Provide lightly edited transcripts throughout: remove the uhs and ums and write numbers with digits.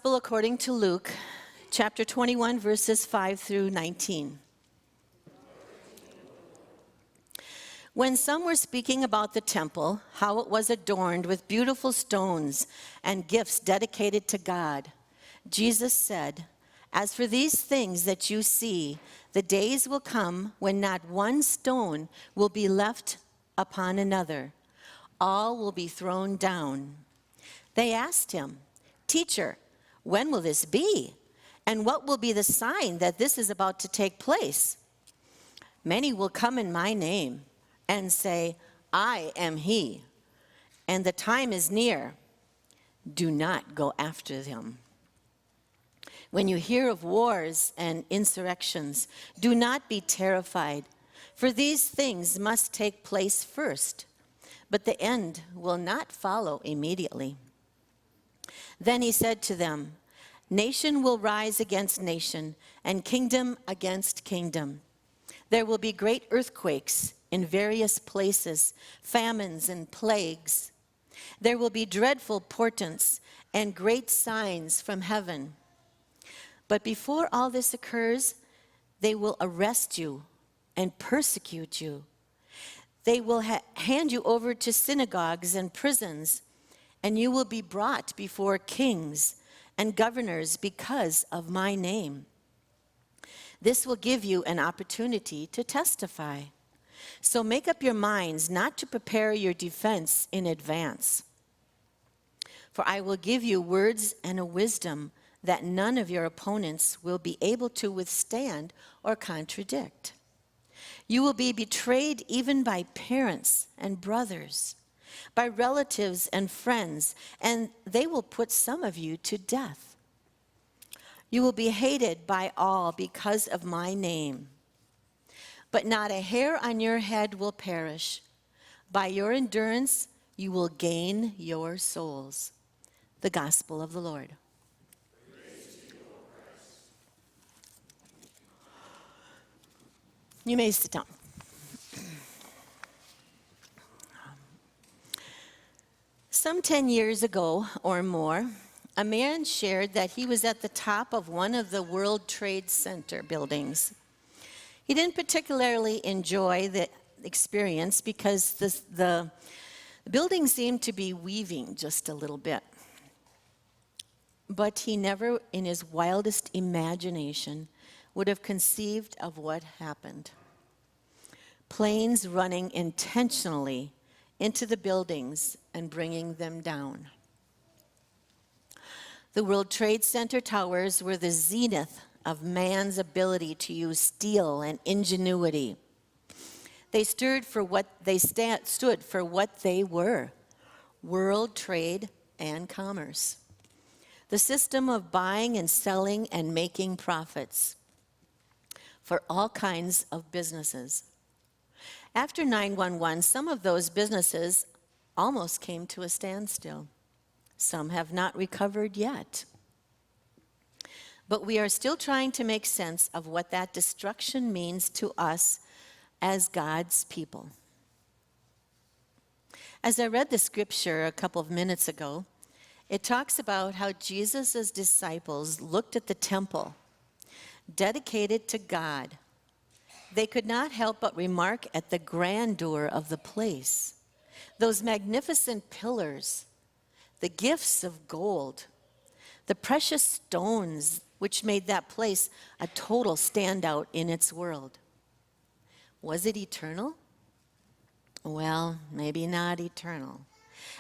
Gospel according to Luke, chapter 21, verses 5 through 19. When some were speaking about the temple, how it was adorned with beautiful stones and gifts dedicated to God, Jesus said, "As for these things that you see, the days will come when not one stone will be left upon another. All will be thrown down." They asked him, "Teacher, when will this be? And what will be the sign that this is about to take place?" "Many will come in my name and say, 'I am he,' and the time is near. Do not go after them. When you hear of wars and insurrections, do not be terrified, for these things must take place first, but the end will not follow immediately." Then he said to them, "Nation will rise against nation, and kingdom against kingdom. There will be great earthquakes in various places, famines and plagues. There will be dreadful portents and great signs from heaven. But before all this occurs, they will arrest you and persecute you. They will hand you over to synagogues and prisons, and you will be brought before kings and governors because of my name. This will give you an opportunity to testify. So make up your minds not to prepare your defense in advance. For I will give you words and a wisdom that none of your opponents will be able to withstand or contradict. You will be betrayed even by parents and brothers, by relatives and friends, and they will put some of you to death. You will be hated by all because of my name. But not a hair on your head will perish. By your endurance, you will gain your souls." The Gospel of the Lord. You may sit down. Some 10 years ago or more, a man shared that he was at the top of one of the World Trade Center buildings. He didn't particularly enjoy the experience because the building seemed to be weaving just a little bit. But he never, in his wildest imagination, would have conceived of what happened. Planes running intentionally into the buildings and bringing them down. The World Trade Center towers were the zenith of man's ability to use steel and ingenuity. They stood for what they were: world trade and commerce. The system of buying and selling and making profits for all kinds of businesses. After 9/11, some of those businesses almost came to a standstill. Some have not recovered yet. But we are still trying to make sense of what that destruction means to us as God's people. As I read the scripture a couple of minutes ago, it talks about how Jesus' disciples looked at the temple dedicated to God. They could not help but remark at the grandeur of the place, those magnificent pillars, the gifts of gold, the precious stones which made that place a total standout in its world. Was it eternal? Well, maybe not eternal.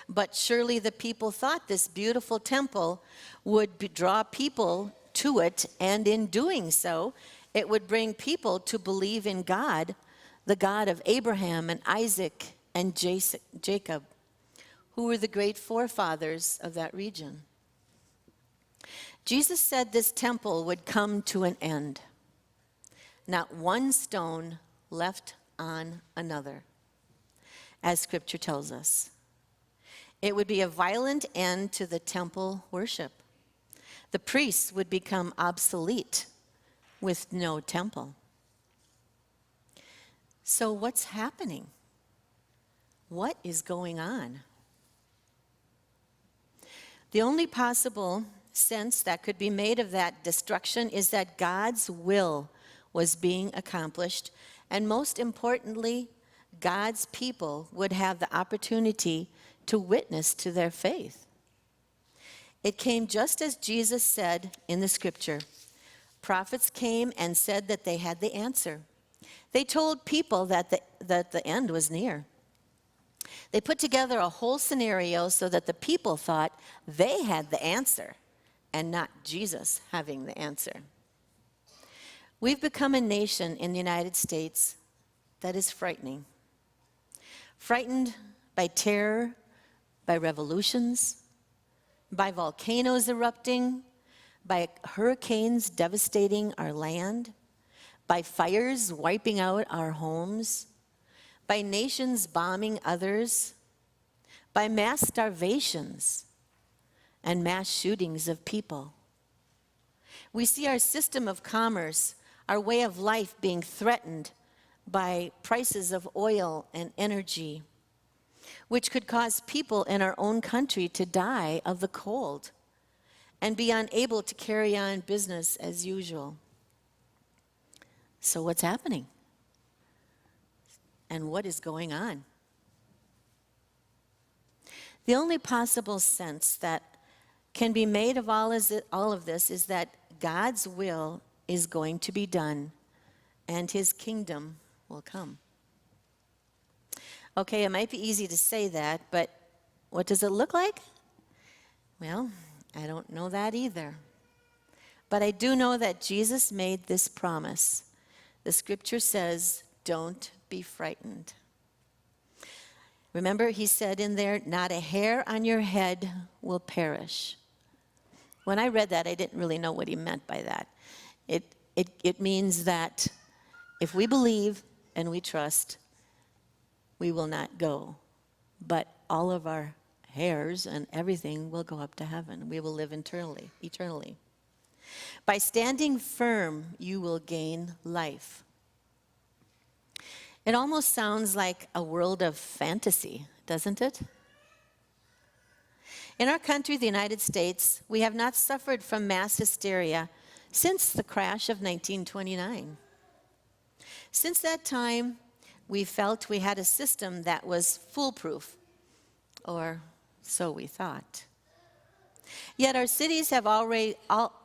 But surely the people thought this beautiful temple would draw people to it, and in doing so, it would bring people to believe in God, the God of Abraham and Isaac and Jacob, who were the great forefathers of that region. Jesus said this temple would come to an end. Not one stone left on another, as Scripture tells us. It would be a violent end to the temple worship. The priests would become obsolete with no temple. So what's happening? What is going on? The only possible sense that could be made of that destruction is that God's will was being accomplished, and most importantly, God's people would have the opportunity to witness to their faith. It came just as Jesus said in the scripture. Prophets came and said that they had the answer. They told people that the end was near. They put together a whole scenario so that the people thought they had the answer and not Jesus having the answer. We've become a nation in the United States that is frightening. Frightened by terror, by revolutions, by volcanoes erupting, by hurricanes devastating our land, by fires wiping out our homes, by nations bombing others, by mass starvations and mass shootings of people. We see our system of commerce, our way of life being threatened by prices of oil and energy, which could cause people in our own country to die of the cold and be unable to carry on business as usual. So what's happening? And what is going on? The only possible sense that can be made of all of this is that God's will is going to be done and his kingdom will come. Okay, it might be easy to say that, but what does it look like? Well, I don't know that either. But I do know that Jesus made this promise. The scripture says, don't be frightened. Remember, he said in there, not a hair on your head will perish. When I read that, I didn't really know what he meant by that. It means that if we believe and we trust, we will not go. But all of our hairs and everything will go up to heaven. We will live eternally. By standing firm, you will gain life. It almost sounds like a world of fantasy, doesn't it? In our country, the United States, we have not suffered from mass hysteria since the crash of 1929. Since that time, we felt we had a system that was foolproof, or so we thought. Yet our cities have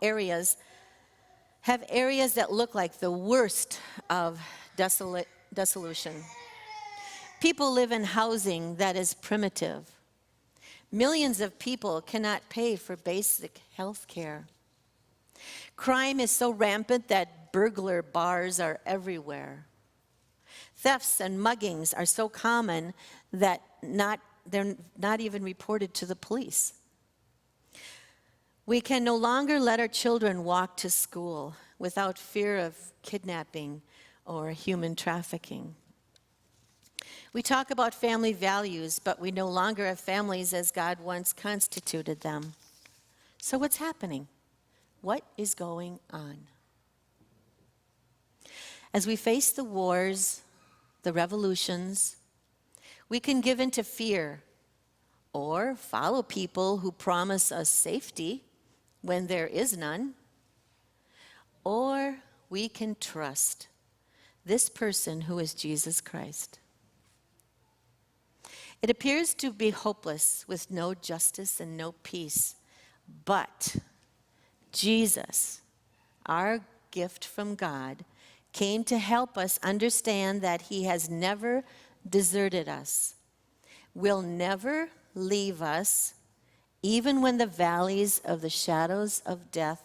areas that look like the worst of dissolution. People live in housing that is primitive. Millions of people cannot pay for basic health care. Crime is so rampant that burglar bars are everywhere. Thefts and muggings are so common that they're not even reported to the police. We can no longer let our children walk to school without fear of kidnapping or human trafficking. We talk about family values, but we no longer have families as God once constituted them. So what's happening? What is going on? As we face the wars, the revolutions, we can give in to fear or follow people who promise us safety when there is none, or we can trust this person who is Jesus Christ. It appears to be hopeless with no justice and no peace, but Jesus, our gift from God, came to help us understand that he has never deserted us, will never leave us, even when the valleys of the shadows of death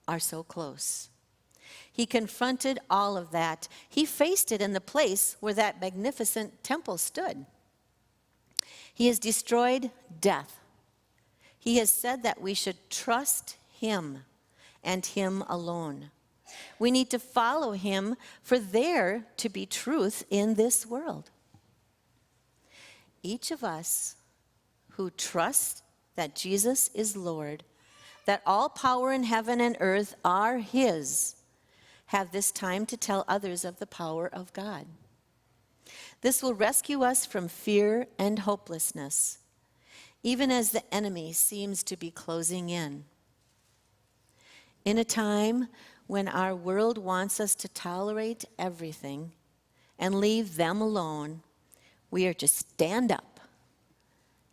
are so close. He confronted all of that. He faced it in the place where that magnificent temple stood. He has destroyed death. He has said that we should trust him and him alone. We need to follow him for there to be truth in this world. Each of us who trusts that Jesus is Lord, that all power in heaven and earth are his, have this time to tell others of the power of God. This will rescue us from fear and hopelessness, even as the enemy seems to be closing in. In a time when our world wants us to tolerate everything and leave them alone, we are to stand up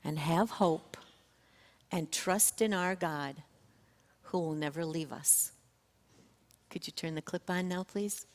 and have hope and trust in our God who will never leave us. Could you turn the clip on now, please?